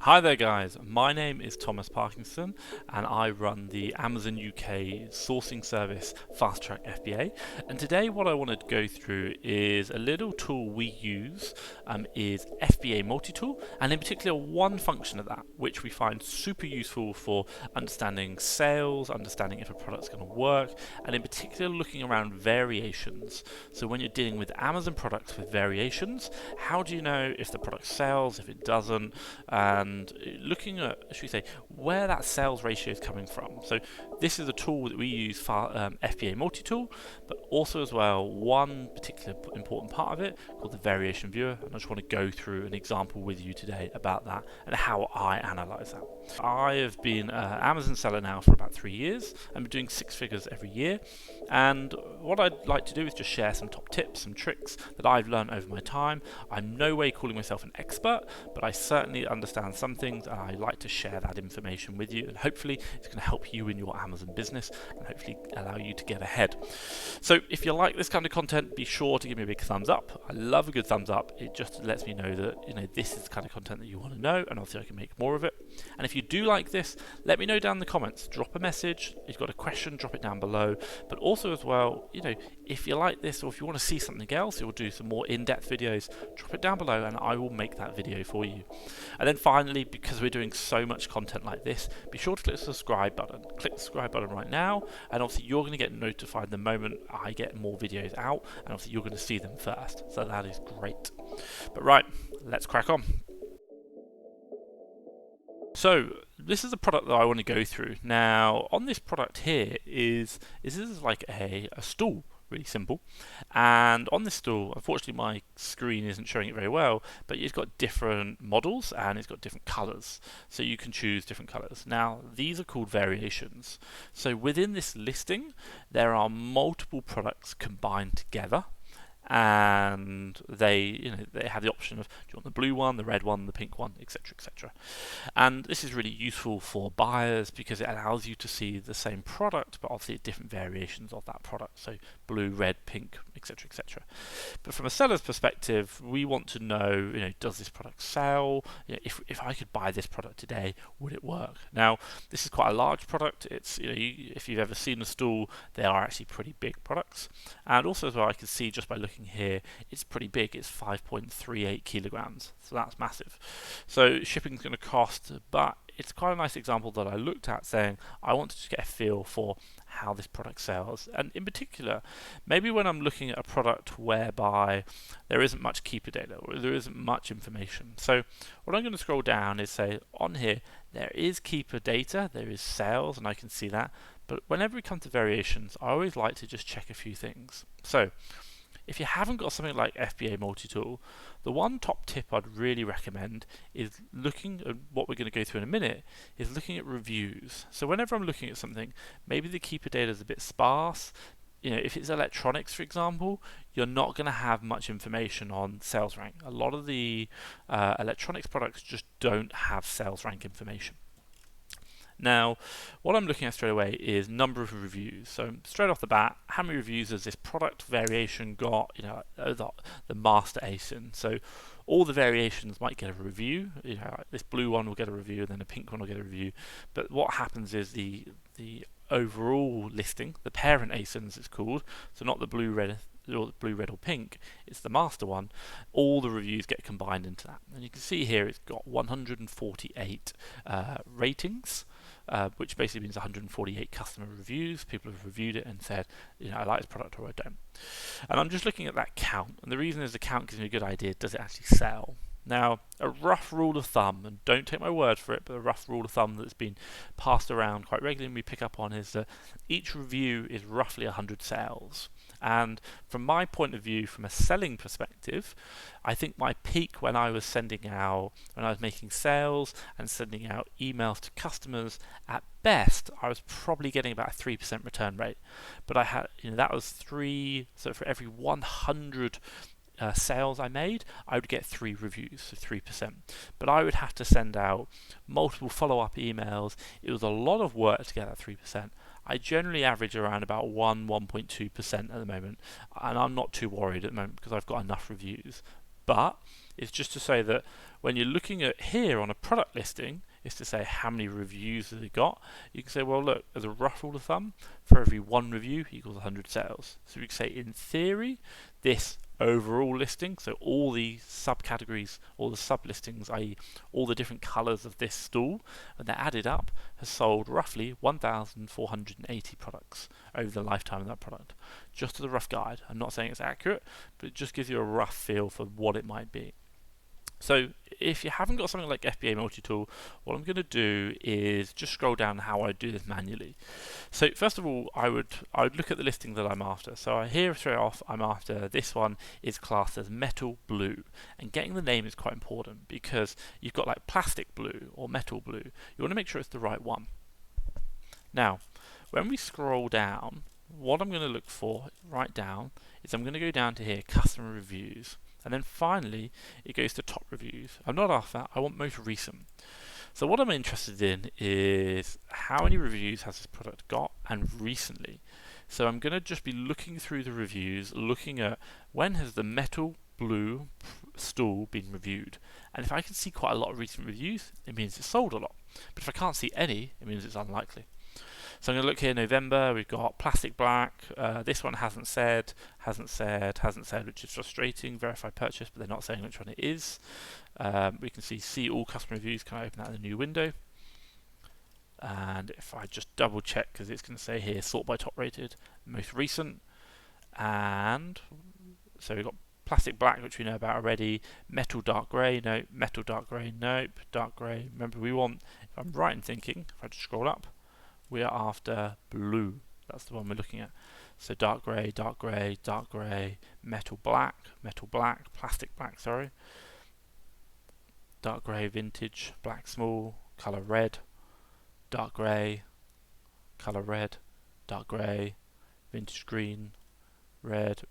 Hi there guys, my name is Thomas Parkinson and I run the Amazon UK sourcing service Fast Track FBA, and today what I want to go through is a little tool we use is FBA Multi-Tool, and in particular one function of that which we find super useful for understanding sales, understanding if a product's going to work, and in particular looking around variations. So when you're dealing with Amazon products with variations, how do you know if the product sells, if it doesn't, and looking at, should we say, where that sales ratio is coming from. So this is a tool that we use for FBA Multi-Tool, but also as well one particular important part of it called the variation viewer, and I just want to go through an example with you today about that and how I analyze that. I have been an Amazon seller now for about 3 years. I've been doing 6 figures every year, and what I'd like to do is just share some top tips, some tricks that I've learned over my time. I'm no way calling myself an expert, but I certainly understand some things, and I like to share that information with you, and hopefully it's going to help you in your Amazon business and hopefully allow you to get ahead. So if you like this kind of content, be sure to give me a big thumbs up. I love a good thumbs up. It just lets me know that this is the kind of content that you want to know, and obviously I can make more of it. And if you do like this, let me know down in the comments. Drop a message. If you've got a question, drop it down below. But also as well, if you like this, or if you want to see something else, you'll do some more in-depth videos, drop it down below and I will make that video for you. And then finally, because we're doing so much content like this, be sure to click the subscribe button. Click the subscribe button right now, and obviously you're going to get notified the moment I get more videos out, and obviously you're going to see them first. So that is great. But right, let's crack on. So this is a product that I want to go through. Now on this product here is this is like a stool, really simple. And on this stool, unfortunately my screen isn't showing it very well, but it's got different models and it's got different colors. So you can choose different colors. Now these are called variations. So within this listing, there are multiple products combined together, and they have the option of, do you want the blue one, the red one, the pink one, etc., etc. And this is really useful for buyers because it allows you to see the same product but obviously different variations of that product, so blue, red, pink, etc., etc. But from a seller's perspective, we want to know, does this product sell? If I could buy this product today, would it work? Now this is quite a large product. It's if you've ever seen a stool, they are actually pretty big products. And also as well, I can see just by looking here, it's pretty big. It's 5.38 kilograms, so that's massive. So shipping is going to cost, but it's quite a nice example that I looked at saying I wanted to get a feel for how this product sells, and in particular maybe when I'm looking at a product whereby there isn't much keeper data or there isn't much information. So what I'm going to scroll down is say on here there is keeper data, there is sales, and I can see that, but whenever we come to variations I always like to just check a few things. So if you haven't got something like FBA Multi-Tool, the one top tip I'd really recommend is looking at what we're going to go through in a minute, is looking at reviews. So whenever I'm looking at something, maybe the keeper data is a bit sparse. If it's electronics, for example, you're not going to have much information on sales rank. A lot of the electronics products just don't have sales rank information. Now, what I'm looking at straight away is number of reviews. So straight off the bat, how many reviews has this product variation got? The master ASIN. So all the variations might get a review. This blue one will get a review, and then a pink one will get a review. But what happens is the overall listing, the parent ASIN as it's called, so not the blue, red, or pink, it's the master one. All the reviews get combined into that, and you can see here it's got 148 ratings, which basically means 148 customer reviews. People have reviewed it and said, I like this product or I don't. And I'm just looking at that count, and the reason is the count gives me a good idea, does it actually sell? Now, a rough rule of thumb, and don't take my word for it, but a rough rule of thumb that's been passed around quite regularly and we pick up on is that each review is roughly 100 sales. And from my point of view, from a selling perspective, I think my peak when I was making sales and sending out emails to customers, at best, I was probably getting about a 3% return rate. But I had, that was so for every 100 sales I made, I would get 3 reviews, so 3%. But I would have to send out multiple follow-up emails. It was a lot of work to get that 3%. I generally average around about 1.2% at the moment, and I'm not too worried at the moment because I've got enough reviews. but it's just to say that when you're looking at here on a product listing, is to say how many reviews has it got. You can say, well, look, as a rough rule of thumb, for every one review equals 100 sales. So we can say, in theory, this overall listing, so all the subcategories, all the sub-listings, i.e. all the different colours of this stool, and they're added up, has sold roughly 1,480 products over the lifetime of that product. Just as a rough guide. I'm not saying it's accurate, but it just gives you a rough feel for what it might be. So if you haven't got something like FBA Multitool, what I'm going to do is just scroll down how I do this manually. So first of all, I would look at the listing that I'm after. So here straight off, I'm after this one is classed as metal blue, and getting the name is quite important because you've got like plastic blue or metal blue. You want to make sure it's the right one. Now, when we scroll down, what I'm going to look for right down is I'm going to go down to here, customer reviews. And then finally, it goes to top reviews. I'm not after that, I want most recent. So what I'm interested in is how many reviews has this product got and recently. So I'm going to just be looking through the reviews, looking at when has the metal blue stool been reviewed. And if I can see quite a lot of recent reviews, it means it's sold a lot. But if I can't see any, it means it's unlikely. So I'm going to look here, November, we've got plastic black, this one hasn't said, which is frustrating, verified purchase, but they're not saying which one it is. We can see all customer reviews, can I open that in a new window? And if I just double check, because it's going to say here, sort by top rated, most recent, and so we've got plastic black, which we know about already, metal dark grey, no, metal dark grey, nope, dark grey, remember we want, if I'm right in thinking, if I just scroll up, we are after blue. That's the one we're looking at. So dark grey, dark grey, dark grey, metal black, plastic black, sorry. Dark grey, vintage, black small, colour red, dark grey, colour red, dark grey, vintage green, red,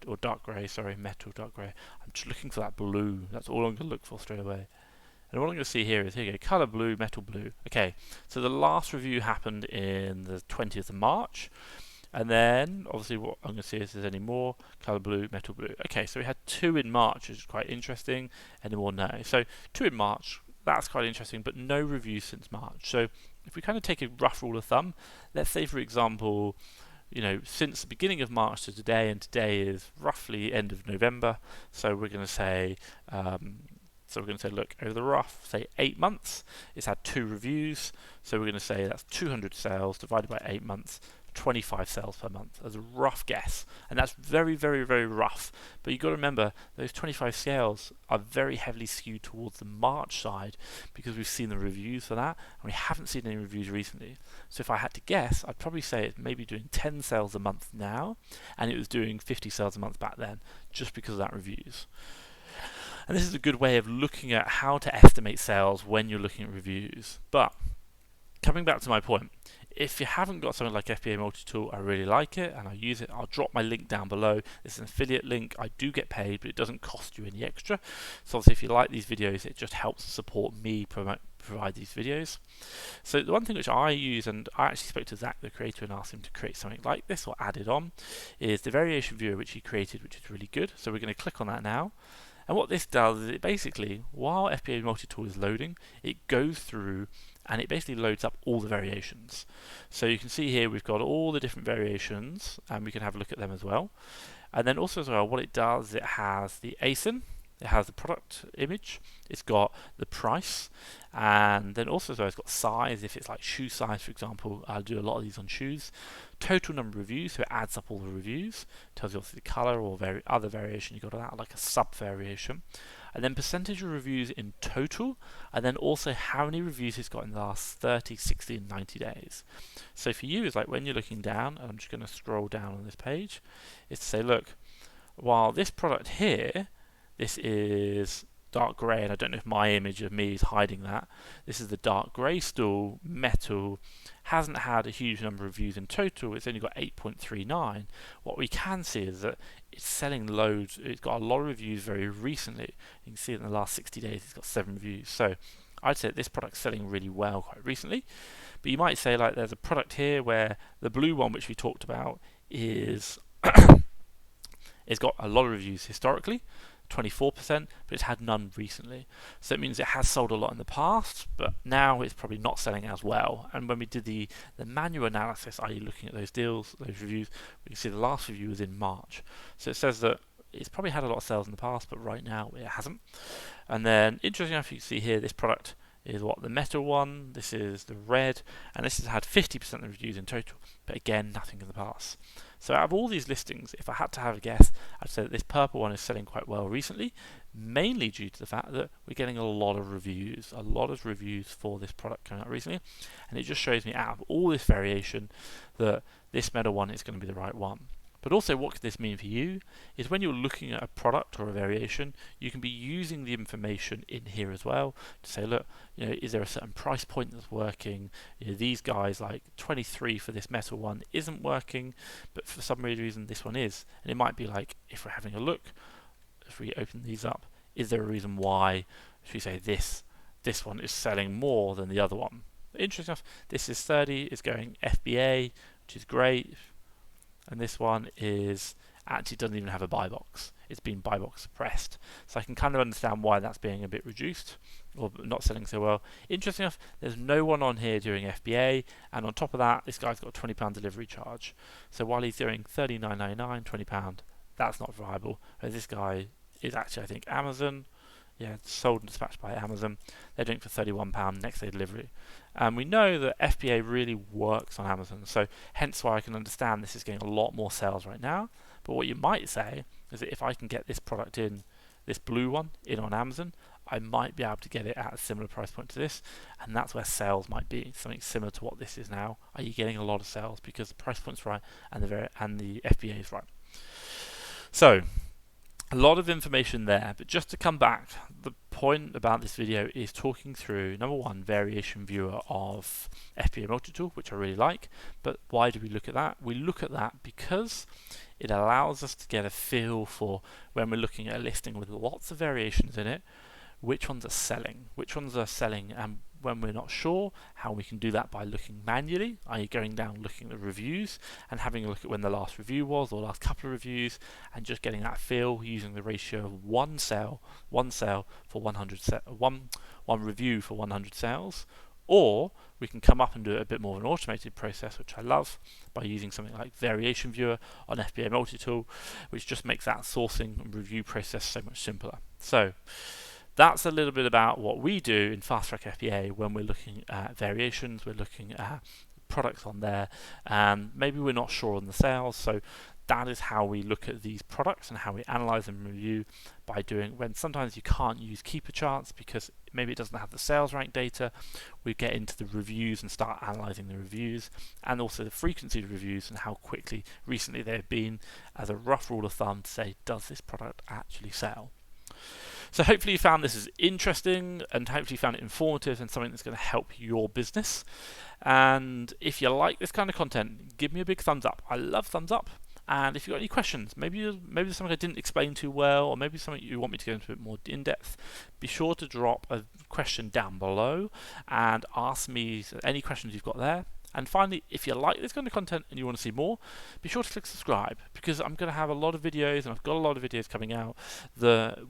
or dark grey, sorry, metal dark grey. I'm just looking for that blue. That's all I'm going to look for straight away. And what I'm going to see here is, here you go, colour blue, metal blue. Okay, so the last review happened in the 20th of March. And then, obviously, what I'm going to see is if there's any more, colour blue, metal blue. Okay, so we had 2 in March, which is quite interesting. Any more? No. So 2 in March, that's quite interesting, but no reviews since March. So if we kind of take a rough rule of thumb, let's say, for example, you know, since the beginning of March to today, and today is roughly end of November, so we're going to say... So we're going to say, look, over the rough, say 8 months, it's had 2 reviews. So we're going to say that's 200 sales divided by 8 months, 25 sales per month as a rough guess. And that's very, very, very rough. But you've got to remember, those 25 sales are very heavily skewed towards the March side because we've seen the reviews for that, and we haven't seen any reviews recently. So if I had to guess, I'd probably say it's maybe doing 10 sales a month now, and it was doing 50 sales a month back then, just because of that reviews. And this is a good way of looking at how to estimate sales when you're looking at reviews. But coming back to my point, if you haven't got something like FBA Multitool, I really like it and I use it. I'll drop my link down below. It's an affiliate link. I do get paid, but it doesn't cost you any extra. So obviously, if you like these videos, it just helps support me provide these videos. So the one thing which I use, and I actually spoke to Zach, the creator, and asked him to create something like this or add it on, is the variation viewer which he created, which is really good. So we're going to click on that now. And what this does is it basically, while FBA Multitool is loading, it goes through and it basically loads up all the variations. So you can see here we've got all the different variations, and we can have a look at them as well. And then also as well, what it does, it has the ASIN, it has the product image, it's got the price, and then also as well, it's got size. If it's like shoe size, for example, I'll do a lot of these on shoes. Total number of reviews, so it adds up all the reviews, tells you obviously the color or other variation you've got on that, like a sub variation. And then percentage of reviews in total, and then also how many reviews it's got in the last 30, 60, and 90 days. So for you, it's like when you're looking down, and I'm just going to scroll down on this page, is to say, look, while this product here, this is dark grey, and I don't know if my image of me is hiding that. This is the dark grey stool, metal, hasn't had a huge number of views in total. It's only got 8.39. What we can see is that it's selling loads. It's got a lot of reviews very recently. You can see in the last 60 days it's got 7 reviews. So I'd say that this product's selling really well quite recently. But you might say, like, there's a product here where the blue one, which we talked about, is it's got a lot of reviews historically, 24%, but it's had none recently. So it means it has sold a lot in the past, but now it's probably not selling as well. And when we did the manual analysis, i.e. looking at those deals, those reviews, we can see the last review was in March. So it says that it's probably had a lot of sales in the past, but right now it hasn't. And then, interesting enough, you can see here this product is the metal one, this is the red, and this has had 50% of the reviews in total, but again, nothing in the past. So out of all these listings, if I had to have a guess, I'd say that this purple one is selling quite well recently, mainly due to the fact that we're getting a lot of reviews for this product coming out recently, and it just shows me out of all this variation that this metal one is going to be the right one. But also, what could this mean for you is when you're looking at a product or a variation, you can be using the information in here as well to say, look, is there a certain price point that's working? These guys, like 23 for this metal one isn't working, but for some reason this one is. And it might be like, if we're having a look, if we open these up, is there a reason why, if we say this one is selling more than the other one? Interesting enough, this is 30, it's going FBA, which is great. And this one is actually doesn't even have a buy box. It's been buy box suppressed. So I can kind of understand why that's being a bit reduced or not selling so well. Interesting enough, there's no one on here doing FBA, and on top of that, this guy's got a £20 delivery charge. So while he's doing £39.99, £20, that's not viable. Whereas this guy is actually, I think, Amazon. Yeah, it's sold and dispatched by Amazon. They're doing it for £31 next day delivery. And we know that FBA really works on Amazon, so hence why I can understand this is getting a lot more sales right now. But what you might say is that if I can get this product in, this blue one, in on Amazon, I might be able to get it at a similar price point to this, and that's where sales might be, something similar to what this is now. Are you getting a lot of sales because the price point's right and the FBA is right? So, a lot of information there, but just to come back, the point about this video is talking through, number one, variation viewer of FBA Multitool, which I really like. But why do we look at that? We look at that because it allows us to get a feel for, when we're looking at a listing with lots of variations in it, which ones are selling, and when we're not sure, how we can do that by looking manually, i.e. going down, looking at the reviews and having a look at when the last review was, or last couple of reviews, and just getting that feel using the ratio of one for 100 one review for 100 sales. Or we can come up and do it a bit more of an automated process, which I love, by using something like Variation Viewer on FBA Multitool, which just makes that sourcing and review process so much simpler. So that's a little bit about what we do in Fast Track FBA when we're looking at variations, we're looking at products on there, and maybe we're not sure on the sales. So that is how we look at these products and how we analyze and review, by doing, when sometimes you can't use keeper charts because maybe it doesn't have the sales rank data, we get into the reviews and start analyzing the reviews, and also the frequency of reviews and how quickly recently they've been, as a rough rule of thumb to say, does this product actually sell? So hopefully you found this is interesting, and hopefully you found it informative and something that's going to help your business. And if you like this kind of content, give me a big thumbs up. I love thumbs up. And if you've got any questions, maybe there's something I didn't explain too well, or maybe something you want me to go into a bit more in depth, be sure to drop a question down below and ask me any questions you've got there. And finally, if you like this kind of content and you want to see more, be sure to click subscribe, because I'm going to have a lot of videos, and I've got a lot of videos coming out.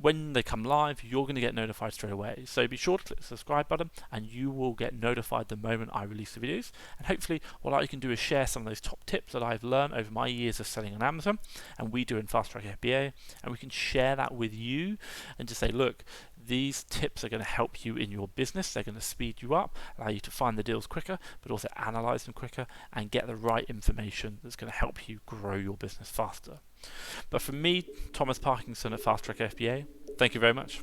When they come live, you're going to get notified straight away. So be sure to click the subscribe button, and you will get notified the moment I release the videos. And hopefully, what I can do is share some of those top tips that I've learned over my years of selling on Amazon, and we do in Fast Track FBA, and we can share that with you and just say, look, these tips are going to help you in your business. They're going to speed you up, allow you to find the deals quicker, but also analyze them quicker and get the right information that's going to help you grow your business faster. But from me, Thomas Parkinson at Fast Track FBA, thank you very much.